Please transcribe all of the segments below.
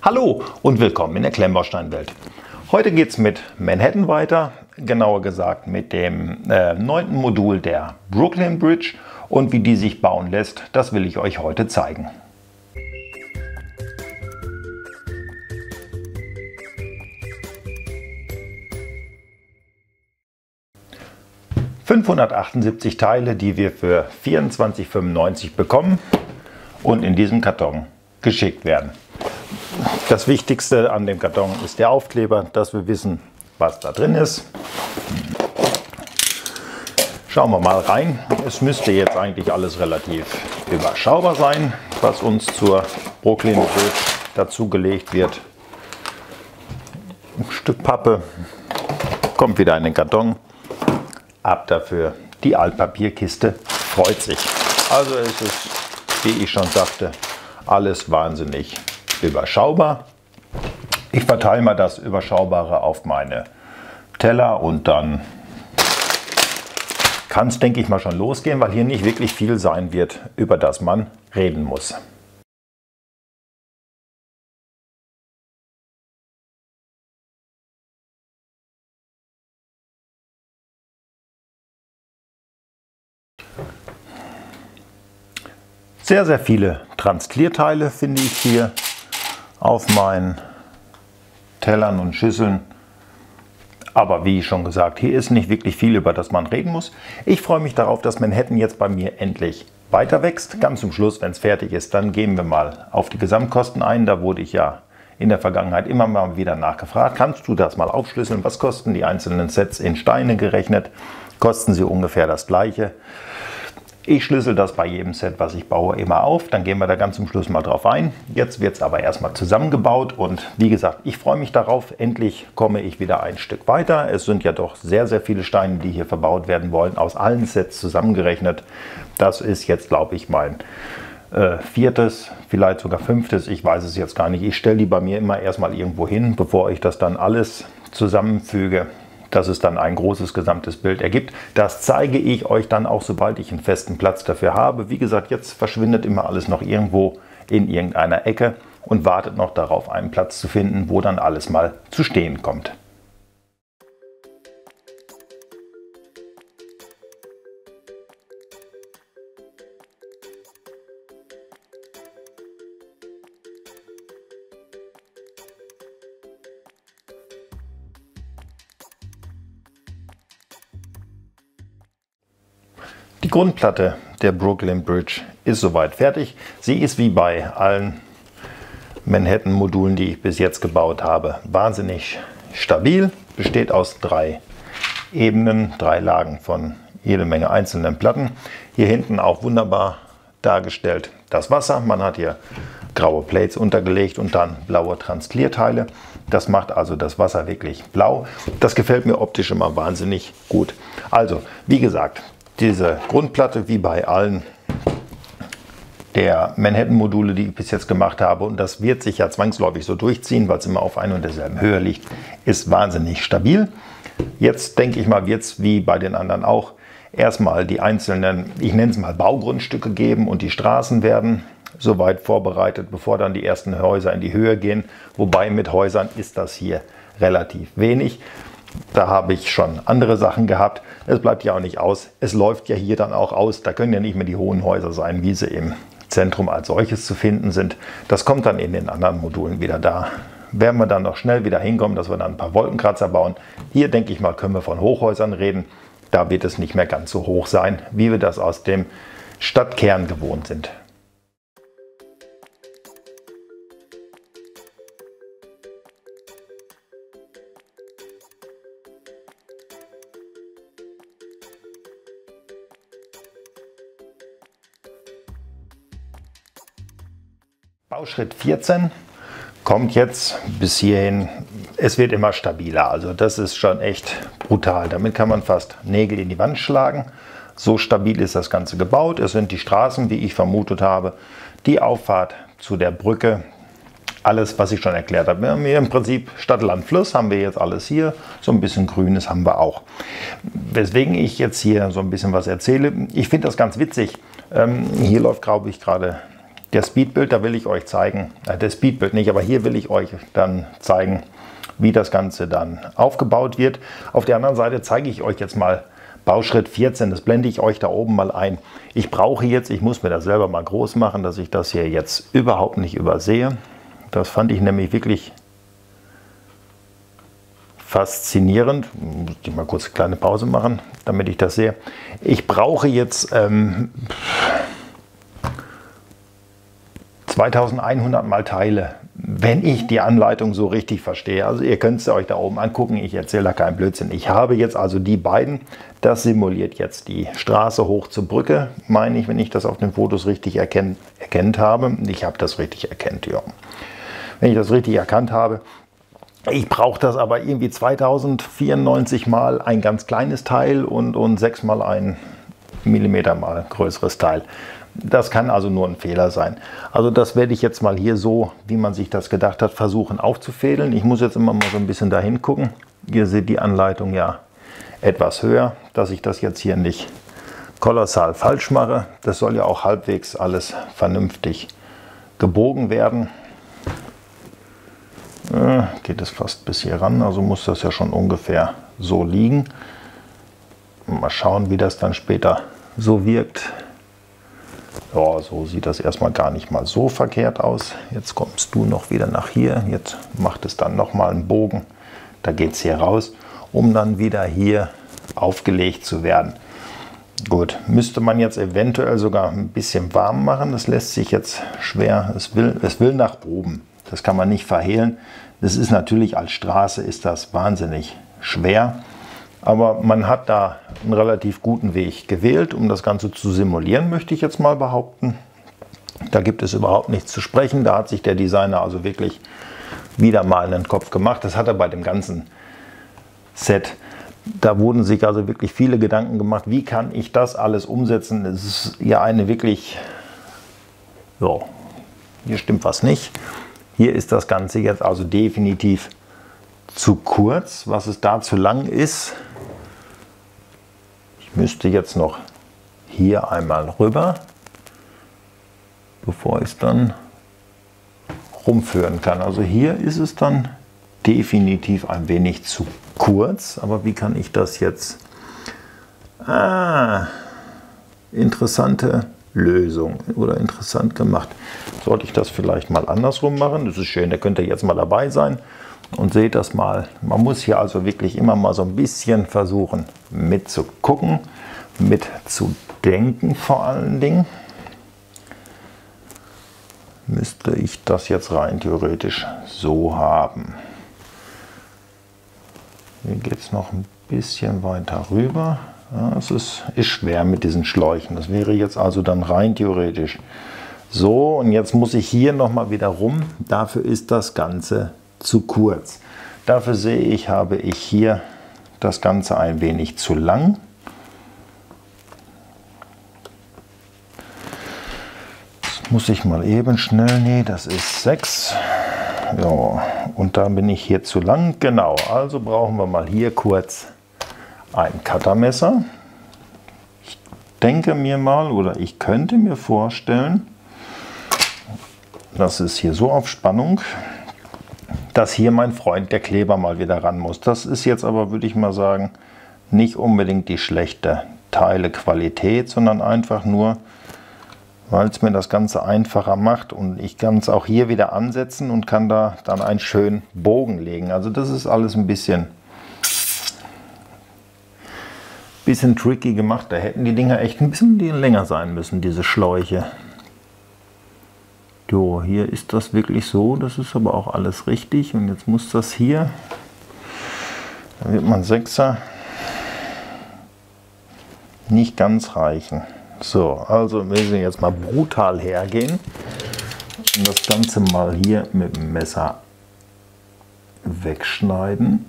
Hallo und willkommen in der Klemmbausteinwelt. Heute geht es mit Manhattan weiter, genauer gesagt mit dem 9. Modul der Brooklyn Bridge, und wie die sich bauen lässt, das will ich euch heute zeigen. ...578 Teile, die wir für 24,95 € bekommen und in diesem Karton geschickt werden. Das Wichtigste an dem Karton ist der Aufkleber, dass wir wissen, was da drin ist. Schauen wir mal rein. Es müsste jetzt eigentlich alles relativ überschaubar sein, was uns zur Brooklyn Bridge dazugelegt wird. Ein Stück Pappe kommt wieder in den Karton. Ab dafür, die Altpapierkiste freut sich. Also es ist, wie ich schon sagte, alles wahnsinnig überschaubar. Ich verteile mal das Überschaubare auf meine Teller und dann kann es, denke ich mal, schon losgehen, weil hier nicht wirklich viel sein wird, über das man reden muss. Sehr, sehr viele Transklierteile finde ich hier auf meinen Tellern und Schüsseln. Aber wie schon gesagt, hier ist nicht wirklich viel, über das man reden muss. Ich freue mich darauf, dass Manhattan jetzt bei mir endlich weiter wächst. Ganz zum Schluss, wenn es fertig ist, dann gehen wir mal auf die Gesamtkosten ein. Da wurde ich ja in der Vergangenheit immer mal wieder nachgefragt. Kannst du das mal aufschlüsseln? Was kosten die einzelnen Sets in Steine gerechnet? Kosten sie ungefähr das Gleiche? Ich schlüssel das bei jedem Set, was ich baue, immer auf. Dann gehen wir da ganz zum Schluss mal drauf ein. Jetzt wird es aber erstmal zusammengebaut und wie gesagt, ich freue mich darauf. Endlich komme ich wieder ein Stück weiter. Es sind ja doch sehr, sehr viele Steine, die hier verbaut werden wollen, aus allen Sets zusammengerechnet. Das ist jetzt, glaube ich, mein viertes, vielleicht sogar fünftes. Ich weiß es jetzt gar nicht. Ich stelle die bei mir immer erstmal irgendwo hin, bevor ich das dann alles zusammenfüge, dass es dann ein großes gesamtes Bild ergibt. Das zeige ich euch dann auch, sobald ich einen festen Platz dafür habe. Wie gesagt, jetzt verschwindet immer alles noch irgendwo in irgendeiner Ecke und wartet noch darauf, einen Platz zu finden, wo dann alles mal zu stehen kommt. Die Grundplatte der Brooklyn Bridge ist soweit fertig. Sie ist wie bei allen Manhattan-Modulen, die ich bis jetzt gebaut habe, wahnsinnig stabil. Besteht aus 3 Ebenen, 3 Lagen von jede Menge einzelnen Platten. Hier hinten auch wunderbar dargestellt das Wasser. Man hat hier graue Plates untergelegt und dann blaue Transklierteile. Das macht also das Wasser wirklich blau. Das gefällt mir optisch immer wahnsinnig gut. Also, wie gesagt, diese Grundplatte, wie bei allen der Manhattan-Module, die ich bis jetzt gemacht habe, und das wird sich ja zwangsläufig so durchziehen, weil es immer auf einer und derselben Höhe liegt, ist wahnsinnig stabil. Jetzt denke ich mal, wird es wie bei den anderen auch erstmal die einzelnen, ich nenne es mal Baugrundstücke geben und die Straßen werden soweit vorbereitet, bevor dann die ersten Häuser in die Höhe gehen. Wobei mit Häusern ist das hier relativ wenig. Da habe ich schon andere Sachen gehabt. Es bleibt ja auch nicht aus. Es läuft ja hier dann auch aus. Da können ja nicht mehr die hohen Häuser sein, wie sie im Zentrum als solches zu finden sind. Das kommt dann in den anderen Modulen wieder da. Werden wir dann noch schnell wieder hinkommen, dass wir dann ein paar Wolkenkratzer bauen. Hier, denke ich mal, können wir von Hochhäusern reden. Da wird es nicht mehr ganz so hoch sein, wie wir das aus dem Stadtkern gewohnt sind. Bauschritt 14 kommt jetzt bis hierhin. Es wird immer stabiler, also das ist schon echt brutal. Damit kann man fast Nägel in die Wand schlagen. So stabil ist das Ganze gebaut. Es sind die Straßen, wie ich vermutet habe, die Auffahrt zu der Brücke. Alles, was ich schon erklärt habe. Wir haben hier im Prinzip Stadt, Land, Fluss, haben wir jetzt alles hier. So ein bisschen Grünes haben wir auch. Weswegen ich jetzt hier so ein bisschen was erzähle. Ich finde das ganz witzig. Hier läuft, glaube ich, gerade Der Speedbuild, da will ich euch zeigen, der Speedbuild nicht, aber hier will ich euch dann zeigen, wie das Ganze dann aufgebaut wird. Auf der anderen Seite zeige ich euch jetzt mal Bauschritt 14, das blende ich euch da oben mal ein. Ich brauche jetzt, ich muss mir das selber mal groß machen, dass ich das hier jetzt überhaupt nicht übersehe. Das fand ich nämlich wirklich faszinierend. Muss ich mal kurz eine kleine Pause machen, damit ich das sehe. Ich brauche jetzt 2100 mal Teile, wenn ich die Anleitung so richtig verstehe. Also ihr könnt es euch da oben angucken, ich erzähle da keinen Blödsinn. Ich habe jetzt also die beiden, das simuliert jetzt die Straße hoch zur Brücke, meine ich, wenn ich das auf den Fotos richtig erkannt habe. Ich habe das richtig erkannt, ja. Wenn ich das richtig erkannt habe. Ich brauche das aber irgendwie 2094 mal ein ganz kleines Teil und 6 mal ein Millimeter mal größeres Teil. Das kann also nur ein Fehler sein. Also das werde ich jetzt mal hier so, wie man sich das gedacht hat, versuchen aufzufädeln. Ich muss jetzt immer mal so ein bisschen dahin gucken. Ihr seht die Anleitung ja etwas höher, dass ich das jetzt hier nicht kolossal falsch mache. Das soll ja auch halbwegs alles vernünftig gebogen werden. Geht es fast bis hier ran, also muss das ja schon ungefähr so liegen. Mal schauen, wie das dann später so wirkt. Ja, so sieht das erstmal gar nicht mal so verkehrt aus. Jetzt kommst du noch wieder nach hier. Jetzt macht es dann nochmal einen Bogen. Da geht es hier raus, um dann wieder hier aufgelegt zu werden. Gut, müsste man jetzt eventuell sogar ein bisschen warm machen. Das lässt sich jetzt schwer. Es will nach oben. Das kann man nicht verhehlen. Das ist natürlich als Straße ist das wahnsinnig schwer. Aber man hat da einen relativ guten Weg gewählt, um das Ganze zu simulieren, möchte ich jetzt mal behaupten. Da gibt es überhaupt nichts zu sprechen. Da hat sich der Designer also wirklich wieder mal einen Kopf gemacht. Das hat er bei dem ganzen Set. Da wurden sich also wirklich viele Gedanken gemacht, wie kann ich das alles umsetzen. Es ist ja eine wirklich, ja, hier stimmt was nicht. Hier ist das Ganze jetzt also definitiv zu kurz. Was es da zu lang ist, ich müsste jetzt noch hier einmal rüber, bevor ich es dann rumführen kann. Also hier ist es dann definitiv ein wenig zu kurz. Aber wie kann ich das jetzt? Interessante Lösung oder interessant gemacht. Sollte ich das vielleicht mal andersrum machen? Das ist schön, da könnt ihr jetzt mal dabei sein und seht das mal. Man muss hier also wirklich immer mal so ein bisschen versuchen mitzugucken, mitzudenken vor allen Dingen. Müsste ich das jetzt rein theoretisch so haben. Hier geht es noch ein bisschen weiter rüber. Ja, es ist schwer mit diesen Schläuchen. Das wäre jetzt also dann rein theoretisch so. Und jetzt muss ich hier nochmal wieder rum. Dafür ist das Ganze zu kurz. Dafür sehe ich, habe ich hier das Ganze ein wenig zu lang. Das muss ich mal eben schnell, nee, das ist 6. Ja, und da bin ich hier zu lang. Genau, also brauchen wir mal hier kurz ein Cuttermesser. Ich denke mir mal, oder ich könnte mir vorstellen, das ist hier so auf Spannung, dass hier mein Freund der Kleber mal wieder ran muss. Das ist jetzt aber, würde ich mal sagen, nicht unbedingt die schlechte Teilequalität, sondern einfach nur, weil es mir das Ganze einfacher macht und ich kann es auch hier wieder ansetzen und kann da dann einen schönen Bogen legen. Also das ist alles ein bisschen tricky gemacht. Da hätten die Dinger echt ein bisschen länger sein müssen, diese Schläuche. Jo, hier ist das wirklich so, das ist aber auch alles richtig. Und jetzt muss das hier, da wird man 6er, nicht ganz reichen. So, also wir müssen jetzt mal brutal hergehen und das Ganze mal hier mit dem Messer wegschneiden.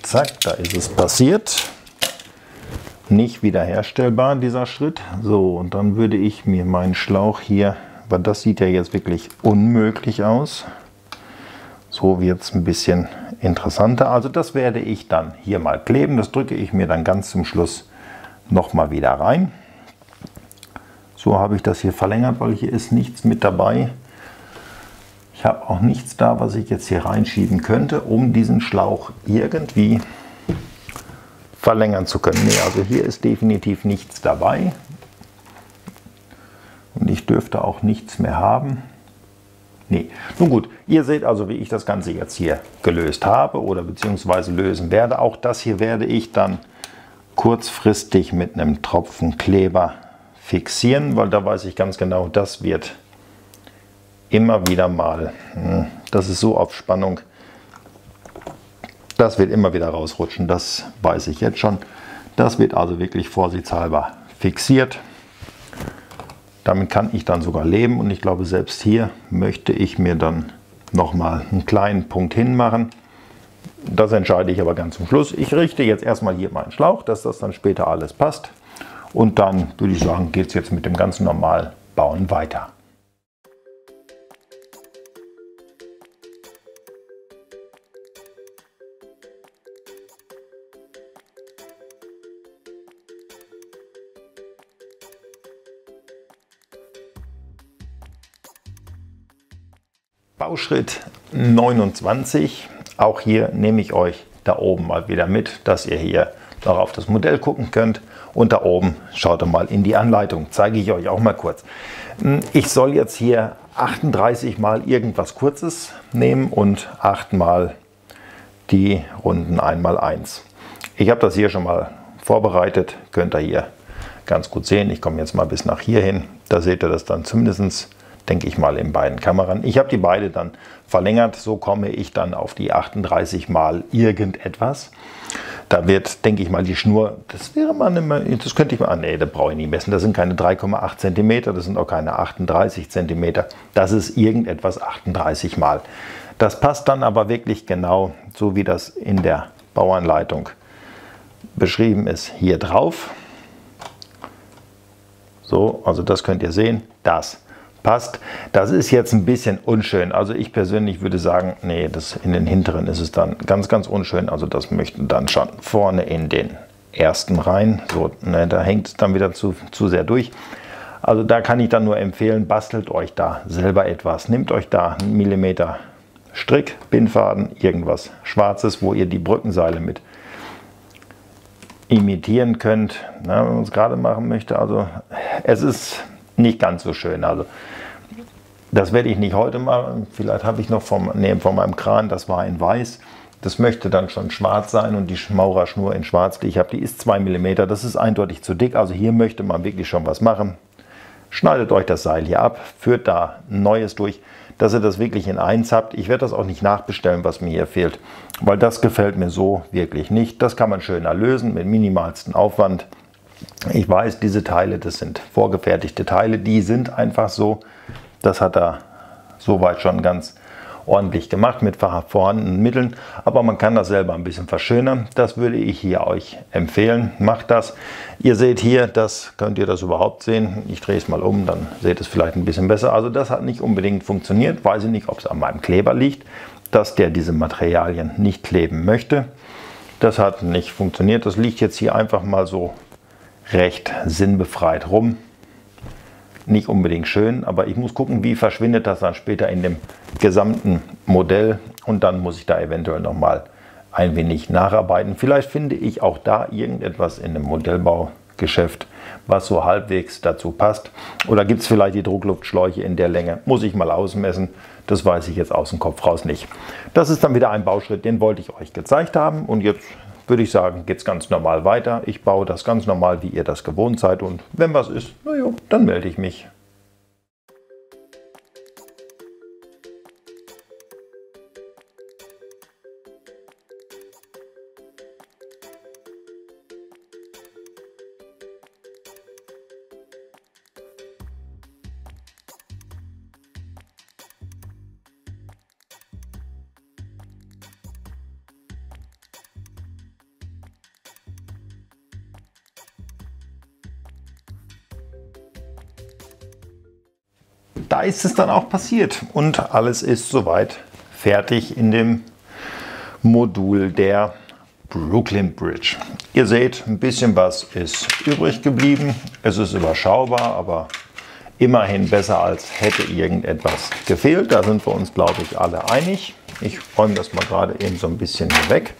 Zack, da ist es passiert. Nicht wiederherstellbar, dieser Schritt. So, und dann würde ich mir meinen Schlauch hier, weil das sieht ja jetzt wirklich unmöglich aus. So wird es ein bisschen interessanter. Also das werde ich dann hier mal kleben. Das drücke ich mir dann ganz zum Schluss nochmal wieder rein. So habe ich das hier verlängert, weil hier ist nichts mit dabei. Ich habe auch nichts da, was ich jetzt hier reinschieben könnte, um diesen Schlauch irgendwie verlängern zu können. Nee, also hier ist definitiv nichts dabei. Und ich dürfte auch nichts mehr haben. Nee, nun gut, ihr seht also, wie ich das Ganze jetzt hier gelöst habe oder beziehungsweise lösen werde. Auch das hier werde ich dann kurzfristig mit einem Tropfen Kleber fixieren, weil da weiß ich ganz genau, das wird immer wieder mal, das ist so auf Spannung, das wird immer wieder rausrutschen, das weiß ich jetzt schon. Das wird also wirklich vorsichtshalber fixiert. Damit kann ich dann sogar leben und ich glaube, selbst hier möchte ich mir dann nochmal einen kleinen Punkt hinmachen. Das entscheide ich aber ganz zum Schluss. Ich richte jetzt erstmal hier meinen Schlauch, dass das dann später alles passt. Und dann würde ich sagen, geht es jetzt mit dem ganz normalen Bauen weiter. Bauschritt 29. Auch hier nehme ich euch da oben mal wieder mit, dass ihr hier noch auf das Modell gucken könnt. Und da oben schaut ihr mal in die Anleitung. Zeige ich euch auch mal kurz. Ich soll jetzt hier 38 mal irgendwas Kurzes nehmen und 8 mal die Runden 1x1. Ich habe das hier schon mal vorbereitet. Könnt ihr hier ganz gut sehen. Ich komme jetzt mal bis nach hier hin. Da seht ihr das dann zumindest, denke ich mal, in beiden Kameran. Ich habe die beide dann verlängert. So komme ich dann auf die 38 mal irgendetwas. Da wird, denke ich mal, die Schnur, das wäre man immer, das könnte ich mal, nee, da brauche ich nicht messen. Das sind keine 3,8 cm, das sind auch keine 38 cm. Das ist irgendetwas 38 mal. Das passt dann aber wirklich genau so, wie das in der Bauanleitung beschrieben ist, hier drauf. So, also das könnt ihr sehen, das passt. Das ist jetzt ein bisschen unschön. Also ich persönlich würde sagen, nee, das in den hinteren ist es dann ganz, ganz unschön. Also das möchte dann schon vorne in den ersten rein. So, ne, da hängt es dann wieder zu sehr durch. Also da kann ich dann nur empfehlen, bastelt euch da selber etwas. Nehmt euch da einen Millimeter Strick, Bindfaden, irgendwas Schwarzes, wo ihr die Brückenseile mit imitieren könnt, na, wenn man es gerade machen möchte. Also es ist nicht ganz so schön. Also das werde ich nicht heute machen. Vielleicht habe ich noch von meinem Kran, das war in weiß. Das möchte dann schon schwarz sein und die Maurerschnur in schwarz, die ich habe, die ist 2 mm. Das ist eindeutig zu dick. Also hier möchte man wirklich schon was machen. Schneidet euch das Seil hier ab, führt da ein neues durch, dass ihr das wirklich in 1 habt. Ich werde das auch nicht nachbestellen, was mir hier fehlt, weil das gefällt mir so wirklich nicht. Das kann man schöner lösen mit minimalstem Aufwand. Ich weiß, diese Teile, das sind vorgefertigte Teile, die sind einfach so. Das hat er soweit schon ganz ordentlich gemacht mit vorhandenen Mitteln, aber man kann das selber ein bisschen verschönern. Das würde ich hier euch empfehlen. Macht das. Ihr seht hier, das könnt ihr das überhaupt sehen. Ich drehe es mal um, dann seht es vielleicht ein bisschen besser. Also das hat nicht unbedingt funktioniert. Weiß ich nicht, ob es an meinem Kleber liegt, dass der diese Materialien nicht kleben möchte. Das hat nicht funktioniert. Das liegt jetzt hier einfach mal so recht sinnbefreit rum. Nicht unbedingt schön, aber ich muss gucken, wie verschwindet das dann später in dem gesamten Modell und dann muss ich da eventuell noch mal ein wenig nacharbeiten. Vielleicht finde ich auch da irgendetwas in dem Modellbaugeschäft, was so halbwegs dazu passt. Oder gibt es vielleicht die Druckluftschläuche in der Länge? Muss ich mal ausmessen. Das weiß ich jetzt aus dem Kopf raus nicht. Das ist dann wieder ein Bauschritt, den wollte ich euch gezeigt haben und jetzt würde ich sagen, geht es ganz normal weiter. Ich baue das ganz normal, wie ihr das gewohnt seid. Und wenn was ist, naja, dann melde ich mich. Da ist es dann auch passiert und alles ist soweit fertig in dem Modul der Brooklyn Bridge. Ihr seht, ein bisschen was ist übrig geblieben. Es ist überschaubar, aber Immerhin besser, als hätte irgendetwas gefehlt. Da sind wir uns, glaube ich, alle einig. Ich räume das mal gerade eben so ein bisschen hier weg.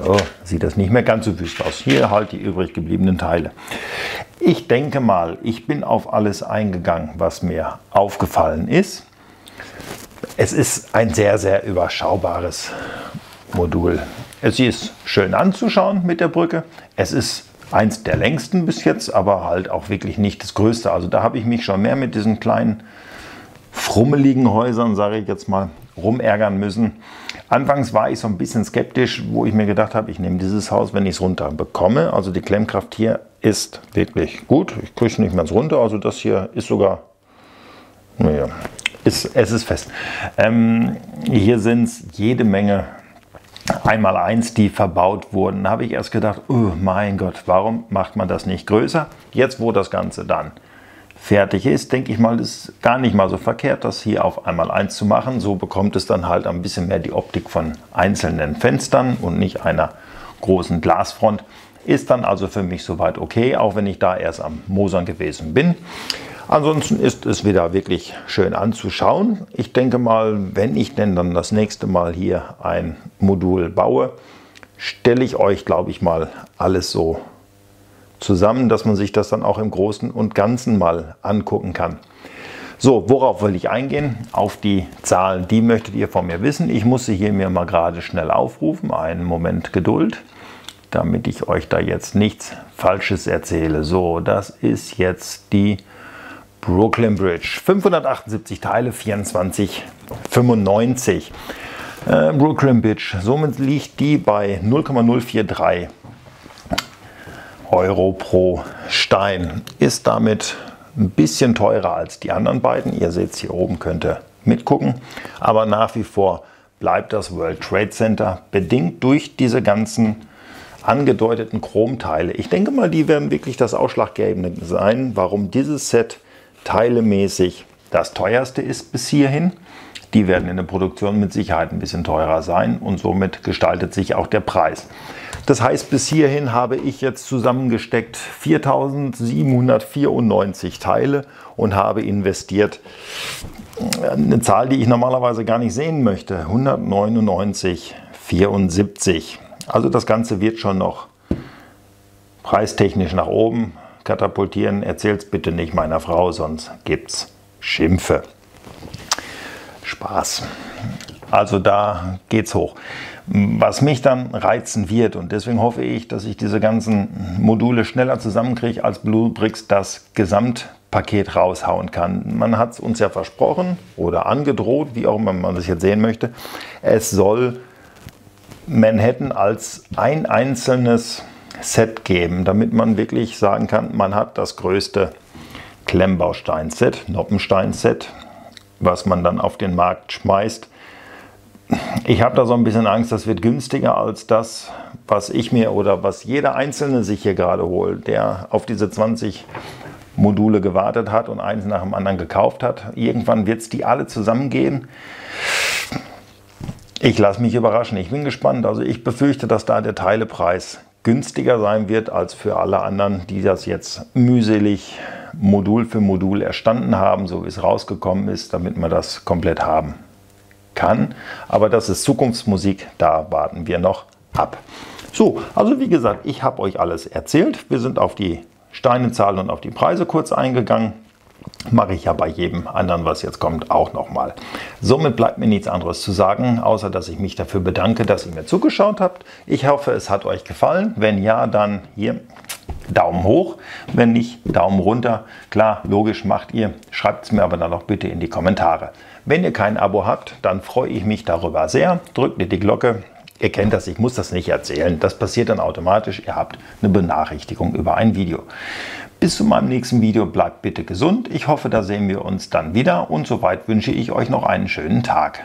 So, sieht das nicht mehr ganz so wüst aus. Hier halt die übrig gebliebenen Teile. Ich denke mal, ich bin auf alles eingegangen, was mir aufgefallen ist. Es ist ein sehr, sehr überschaubares Modul. Es ist schön anzuschauen mit der Brücke. Es ist eins der längsten bis jetzt, aber halt auch wirklich nicht das größte. Also da habe ich mich schon mehr mit diesen kleinen frummeligen Häusern, sage ich jetzt mal, rumärgern müssen. Anfangs war ich so ein bisschen skeptisch, wo ich mir gedacht habe, ich nehme dieses Haus, wenn ich es runter bekomme. Also die Klemmkraft hier ist wirklich gut. Ich kriege es nicht mehr runter. Also das hier ist sogar, naja, es ist fest. Hier sind es jede Menge 1x1, die verbaut wurden. Da habe ich erst gedacht, oh mein Gott, warum macht man das nicht größer? Jetzt, wo das Ganze dann fertig ist, denke ich mal, ist gar nicht mal so verkehrt, das hier auf 1x1 zu machen. So bekommt es dann halt ein bisschen mehr die Optik von einzelnen Fenstern und nicht einer großen Glasfront. Ist dann also für mich soweit okay, auch wenn ich da erst am Mosern gewesen bin. Ansonsten ist es wieder wirklich schön anzuschauen. Ich denke mal, wenn ich denn dann das nächste Mal hier ein Modul baue, stelle ich euch, glaube ich, mal alles so zusammen, dass man sich das dann auch im Großen und Ganzen mal angucken kann. So, worauf will ich eingehen? Auf die Zahlen, die möchtet ihr von mir wissen. Ich muss sie hier mir mal gerade schnell aufrufen. Einen Moment Geduld, damit ich euch da jetzt nichts Falsches erzähle. So, das ist jetzt die Brooklyn Bridge. 578 Teile, 24,95. Brooklyn Bridge. Somit liegt die bei 0,043 Euro pro Stein. Ist damit ein bisschen teurer als die anderen beiden. Ihr seht es hier oben, könnt ihr mitgucken. Aber nach wie vor bleibt das World Trade Center bedingt durch diese ganzen angedeuteten Chromteile. Ich denke mal, die werden wirklich das Ausschlaggebende sein, warum dieses Set teilemäßig das teuerste ist bis hierhin. Die werden in der Produktion mit Sicherheit ein bisschen teurer sein und somit gestaltet sich auch der Preis. Das heißt, bis hierhin habe ich jetzt zusammengesteckt 4.794 Teile und habe investiert eine Zahl, die ich normalerweise gar nicht sehen möchte, 199,74. Also das Ganze wird schon noch preistechnisch nach oben katapultieren. Erzähl's bitte nicht meiner Frau, sonst gibt's Schimpfe. Spaß. Also da geht's hoch. Was mich dann reizen wird, und deswegen hoffe ich, dass ich diese ganzen Module schneller zusammenkriege, als Bluebricks das Gesamtpaket raushauen kann. Man hat es uns ja versprochen oder angedroht, wie auch immer man das jetzt sehen möchte. Es soll Manhattan als ein einzelnes Set geben, damit man wirklich sagen kann, man hat das größte Klemmbaustein-Set, Noppenstein-Set, was man dann auf den Markt schmeißt. Ich habe da so ein bisschen Angst, das wird günstiger als das, was ich mir oder was jeder Einzelne sich hier gerade holt, der auf diese 20 Module gewartet hat und eins nach dem anderen gekauft hat. Irgendwann wird es die alle zusammengehen. Ich lasse mich überraschen. Ich bin gespannt. Also ich befürchte, dass da der Teilepreis günstiger sein wird als für alle anderen, die das jetzt mühselig Modul für Modul erstanden haben, so wie es rausgekommen ist, damit man das komplett haben kann. Aber das ist Zukunftsmusik, da warten wir noch ab. So, also wie gesagt, ich habe euch alles erzählt. Wir sind auf die Steinezahlen und auf die Preise kurz eingegangen. Mache ich ja bei jedem anderen, was jetzt kommt, auch nochmal. Somit bleibt mir nichts anderes zu sagen, außer dass ich mich dafür bedanke, dass ihr mir zugeschaut habt. Ich hoffe, es hat euch gefallen. Wenn ja, dann hier Daumen hoch. Wenn nicht, Daumen runter. Klar, logisch macht ihr. Schreibt es mir aber dann auch bitte in die Kommentare. Wenn ihr kein Abo habt, dann freue ich mich darüber sehr. Drückt ihr die Glocke. Ihr kennt das, ich muss das nicht erzählen. Das passiert dann automatisch. Ihr habt eine Benachrichtigung über ein Video. Bis zu meinem nächsten Video, bleibt bitte gesund. Ich hoffe, da sehen wir uns dann wieder und soweit wünsche ich euch noch einen schönen Tag.